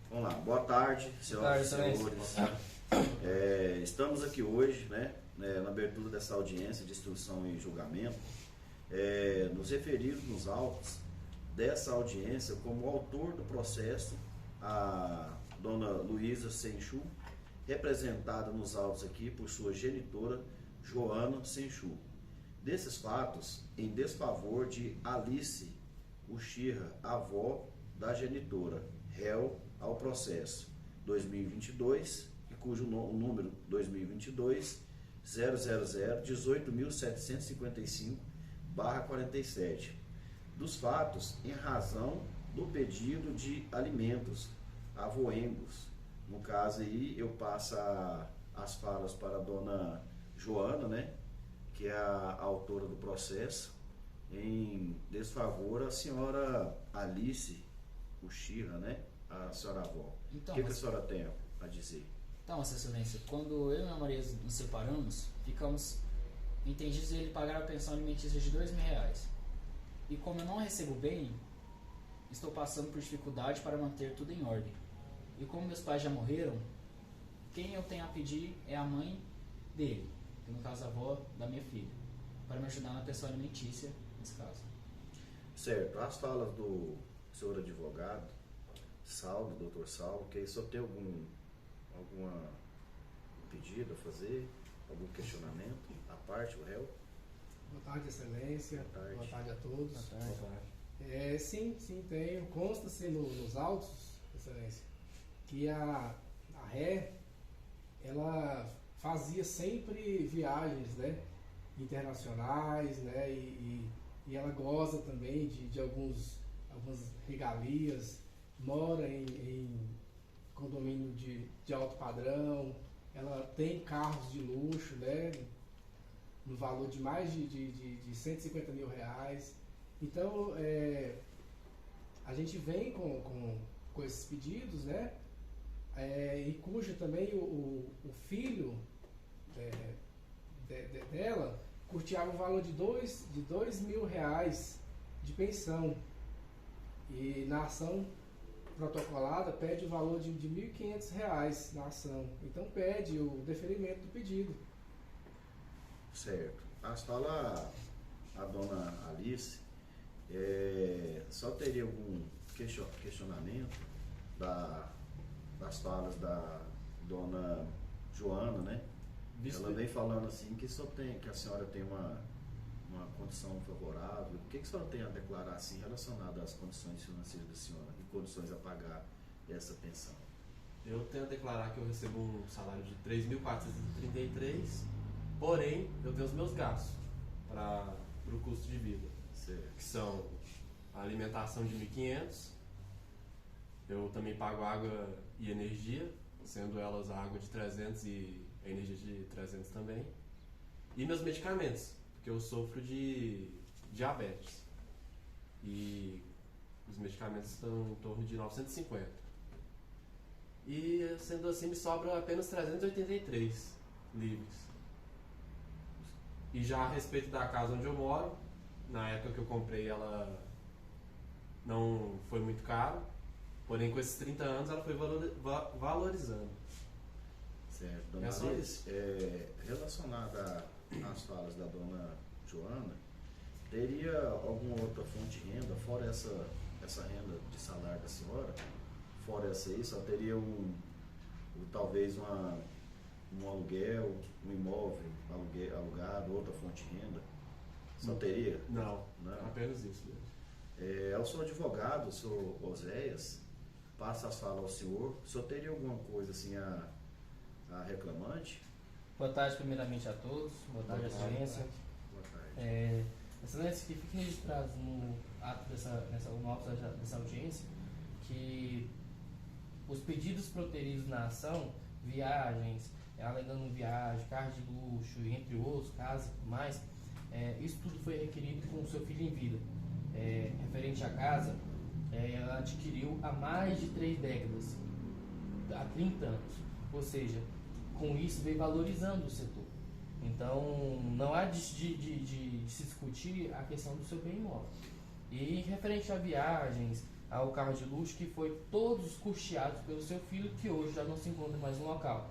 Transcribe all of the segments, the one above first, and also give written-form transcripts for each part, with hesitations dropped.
Vamos lá, boa tarde, senhoras e senhores. Estamos aqui hoje, na abertura dessa audiência de instrução e julgamento, nos referindo nos autos dessa audiência como autor do processo, a dona Luísa Senchu, representada nos autos aqui por sua genitora, Joana Senchu. Desses fatos, em desfavor de Alice Uchirra, avó da genitora, réu ao processo 2022, e cujo número 2022 000-18.755/47, dos fatos em razão do pedido de alimentos avoengos. No caso aí, eu passo as falas para a dona Joana, que é a autora do processo, em desfavor à senhora Alice Uchirra, a senhora avó. Então, o que a senhora tem a dizer? Então, Vossa Excelência, quando eu e minha marido nos separamos, ficamos entendidos de ele pagar a pensão alimentícia de R$2.000. E como eu não recebo bem, estou passando por dificuldade para manter tudo em ordem. E como meus pais já morreram, quem eu tenho a pedir é a mãe dele, que no caso a avó da minha filha, para me ajudar na pensão alimentícia nesse caso. Certo. As falas do senhor advogado, Saulo, doutor Saulo, que aí só tem algum pedido a fazer, algum questionamento, a parte, o réu? Boa tarde, Excelência. Boa tarde a todos. Boa tarde. Sim, tenho. Consta-se nos autos, Excelência, que a ré, ela fazia sempre viagens, internacionais, e ela goza também de algumas regalias, mora em condomínio de alto padrão, ela tem carros de luxo, no valor de mais de R$150 mil. Então, a gente vem com esses pedidos, e cuja também o filho dela curteava o valor de R$2.000 de pensão, e na ação protocolada pede o valor de R$1.500 na ação. Então pede o deferimento do pedido. Certo. As fala a dona Alice, só teria algum questionamento das falas da dona Joana, Ela vem falando assim que a senhora tem uma condição favorável. O que a senhora tem a declarar assim relacionado às condições financeiras da senhora e condições a pagar essa pensão? Eu tenho a declarar que eu recebo um salário de R$3.433, porém eu tenho os meus gastos para o custo de vida, Certo. que são a alimentação de R$1.500, eu também pago água e energia, sendo elas a água de 300 e a energia de 300 também, e meus medicamentos, porque eu sofro de diabetes e os medicamentos estão em torno de 950, e sendo assim me sobra apenas 383 livres. E já a respeito da casa onde eu moro, na época que eu comprei ela não foi muito caro, porém com esses 30 anos ela foi valorizando. Certo. Dona Alice, relacionada às falas da dona Joana, teria alguma outra fonte de renda, fora essa renda de salário da senhora? Fora essa aí, só teria talvez um aluguel, um imóvel alugado, outra fonte de renda? Só teria? Não, apenas isso mesmo. Ao seu advogado, o senhor Oséias, passa as falas ao senhor. O senhor teria alguma coisa assim a reclamante? Boa tarde, primeiramente a todos. Boa tarde, Excelência. Boa tarde. Excelência, que fique registrado no ato dessa audiência que os pedidos proteridos na ação, viagens, alegando viagem, carro de luxo, entre outros, casa e tudo mais, isso tudo foi requerido com o seu filho em vida. Referente à casa, ela adquiriu há mais de 3 décadas, há 30 anos. Ou seja, com isso veio valorizando o setor. Então, não há de se discutir a questão do seu bem imóvel. E referente a viagens, ao carro de luxo que foi todos custeados pelo seu filho, que hoje já não se encontra mais no local.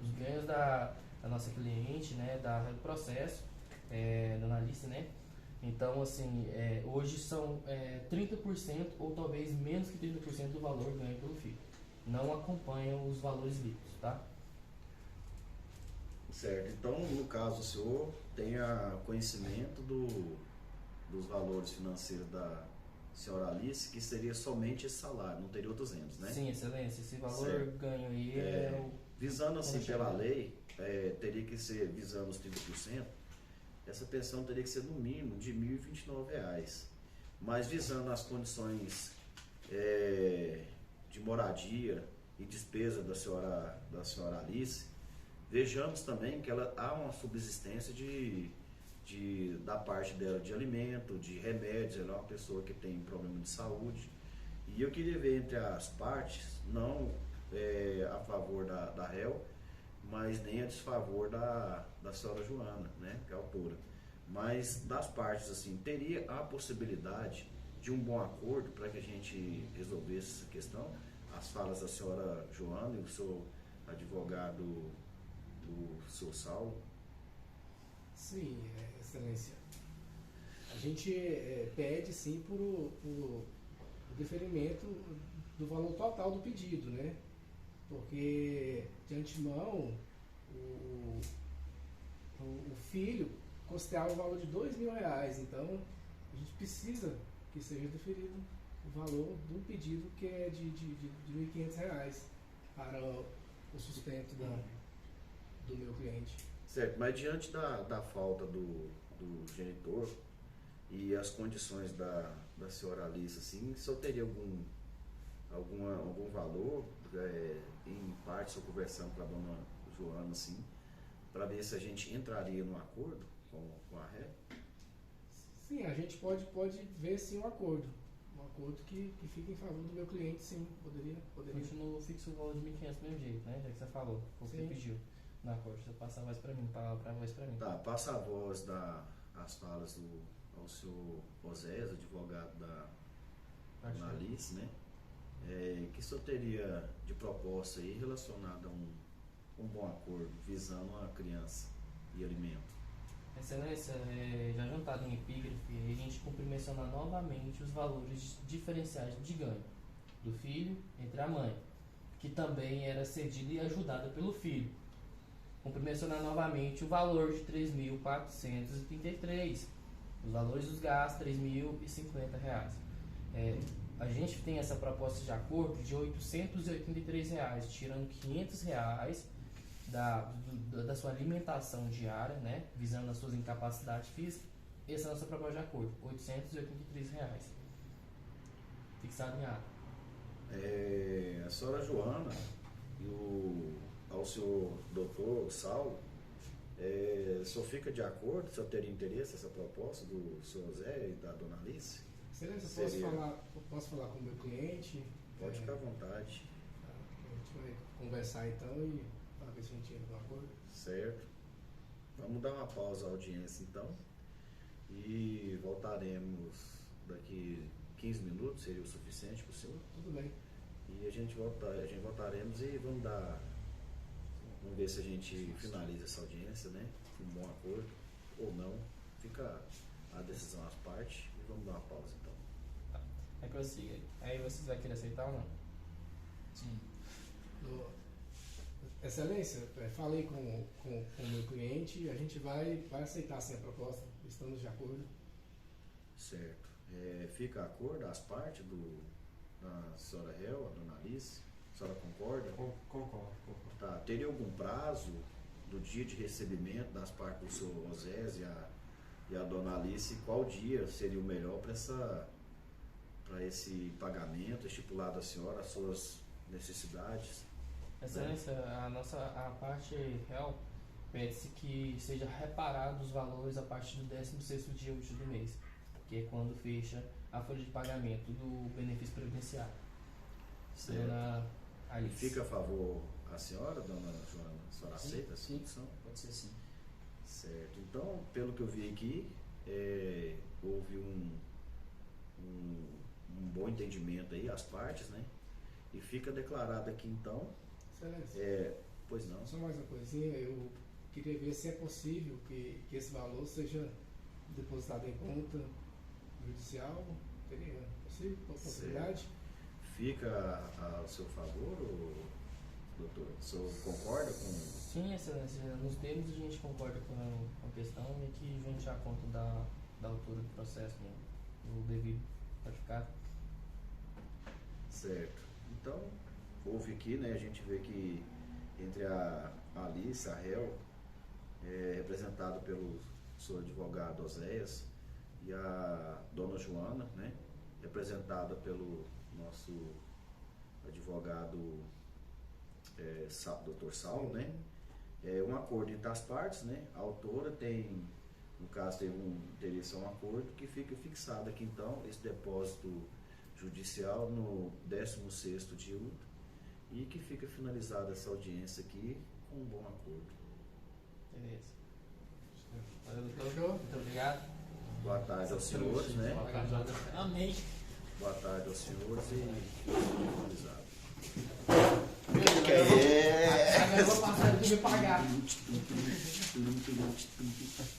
Os ganhos da nossa cliente, né, do processo, dona Alice, né? Então, assim, hoje são 30% ou talvez menos que 30% do valor ganho pelo filho. Não acompanham os valores líquidos, tá? Certo. Então, no caso, o senhor tenha conhecimento dos valores financeiros da senhora Alice, que seria somente esse salário, não teria outros rendos, né? Sim, excelência. Esse valor Certo. ganho aí visando assim pela lei, teria que ser, visando os 30%, essa pensão teria que ser no mínimo de R$ 1.029. Mas visando as condições de moradia e despesa da senhora Alice, vejamos também que há uma subsistência da parte dela de alimento, de remédios. Ela é uma pessoa que tem problema de saúde. E eu queria ver entre as partes, não a favor da réu, mas nem a desfavor da senhora Joana, né, que é a autora. Mas das partes, assim, teria a possibilidade de um bom acordo para que a gente resolvesse essa questão? As falas da senhora Joana e o seu advogado, o seu Saulo? Sim, excelência. A gente pede sim por o deferimento do valor total do pedido, né? Porque de antemão o filho custeava o valor de R$2.000, então a gente precisa que seja deferido o valor do pedido, que é de R$1.500 para o sustento do meu cliente. Certo, mas diante da falta do genitor e as condições da senhora Alice, assim, se eu teria algum valor, em parte, estou conversando com a dona Joana, assim, para ver se a gente entraria num acordo com a ré? Sim, a gente pode ver sim um acordo que fique em favor do meu cliente, sim, poderia. Continua fixo o valor de 1.500 do mesmo jeito, né? Já que você falou, o que você pediu na acordo. Você passa a voz para mim, a voz para mim. Tá, passa a voz as falas ao senhor Oséias, advogado da Alice, né? Que só teria de proposta aí relacionada a um bom acordo, visando a criança e alimento. Excelência, já juntado em epígrafe, a gente cumpre mencionar novamente os valores diferenciais de ganho do filho entre a mãe, que também era cedida e ajudada pelo filho. Cumpre mencionar novamente o valor de R$ 3.433, os valores dos gastos R$ 3.050. A gente tem essa proposta de acordo de R$ 883, tirando R$ 500 da sua alimentação diária, né, visando as suas incapacidades físicas. Essa é a nossa proposta de acordo, R$ 883, fixado em ato. A senhora Joana e ao senhor doutor Saulo, o senhor fica de acordo? O senhor teria interesse nessa proposta do senhor Zé e da dona Alice? Excelência, posso falar com o meu cliente? Pode ficar à vontade. A gente vai conversar então e para ver se a gente entra no acordo. Certo. Vamos dar uma pausa à audiência então e voltaremos daqui 15 minutos, seria o suficiente para o senhor? Tudo bem. E a gente voltaremos e vamos ver se a gente finaliza essa audiência, né? Um bom acordo ou não. Fica a decisão às partes e vamos dar uma pausa então. Tá. Prossiga. Aí vocês vão querer aceitar ou não? Sim. Excelência, falei com o meu cliente, a gente vai aceitar sim a proposta, estamos de acordo. Certo. Fica a acordo as partes da senhora réu, a dona Alice? A senhora concorda? Concordo. Tá. Teria algum prazo do dia de recebimento das partes do senhor Osés e a dona Alice? Qual dia seria o melhor para esse pagamento estipulado à senhora, as suas necessidades? Excelência, a parte real pede-se que seja reparado os valores a partir do 16º dia útil do mês, que é quando fecha a folha de pagamento do benefício previdenciário. Dona Alice. Fica a favor a senhora, dona Joana? A senhora aceita essa condição? Pode ser sim. Certo. Então, pelo que eu vi aqui, houve um bom entendimento aí, as partes, né? E fica declarado aqui então. Excelência. Pois não. Só mais uma coisinha, eu queria ver se é possível que esse valor seja depositado em conta judicial. Teria possibilidade? Fica ao seu favor, doutor? O senhor concorda com... Sim, excelência. Nos termos a gente concorda com a questão e que junte a conta da altura do processo no devido praticado. Certo. Então, houve aqui, né, a gente vê que entre a Alice, a réu, representada pelo seu advogado Oséias, e a dona Joana, né, representada pelo nosso advogado Dr. Saulo, né, um acordo entre as partes, né, a autora tem, no caso, teve um interesse a um acordo que fica fixado aqui então, esse depósito judicial no 16º de luta e que fica finalizada essa audiência aqui com um bom acordo. Beleza. Valeu, doutor. Fechou? Muito obrigado. Boa tarde aos senhores, né? Amém. Boa tarde aos senhores e finalizado. Agora eu vou passar aqui e me pagar.